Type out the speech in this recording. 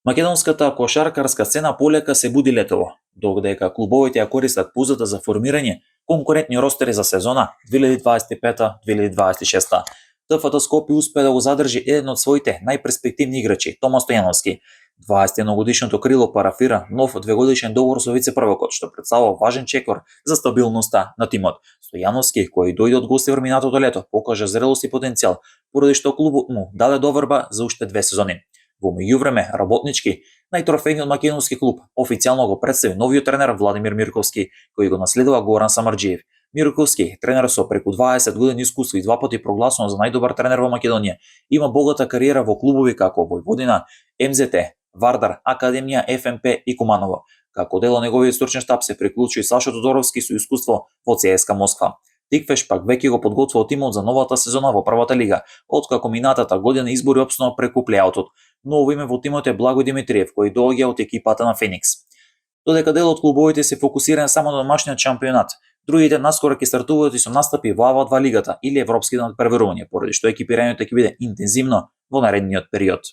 Македонската кошаркарска сцена полека се буди летово, додека клубовите ја користат пузата за формирање конкурентни ростери за сезона 2025-2026. ТФТ Скопје успе да го задржи еден од своите најперспективни играчи, Тома Стојановски. 21-годишното крило парафира нов двегодишен договор со вице-првокот, што представува важен чекор за стабилноста на тимот. Стојановски, кој дојде од гости во минатото лето, покажа зрелост и потенцијал, поради што клубот му даде доверба за уште 2 сезони. Во меѓувреме, работнички, најтрофејниот македонски клуб, официјално го представи новиот тренер Владимир Мирковски, кој го наследува Горан Самарџиев. Мирковски, тренер со преку 20 години искуство и 2 пати прогласуван за најдобар тренер во Македонија, има богата кариера во клубови како Војводина, МЗТ, Вардар, Академија, ФМП и Куманово. Како дел од неговиот стручен штаб се приклучи Сашо Тодоровски со искуство во ЦСКА Москва. Тиквеш пак веќе го подготвува тимот за новата сезона во првата лига, откако минатата година избори опснува преку плејаутот. Ново име во тимот е Благој Димитриев, кој доаѓа од екипата на Феникс. Додека дел од клубовите се фокусиран само на домашниот шампионат, другите наскоро ќе стартуваат и со настапи во АВА2 лигата или европски надпреварување, поради што екипирањето ќе биде интензивно во наредниот период.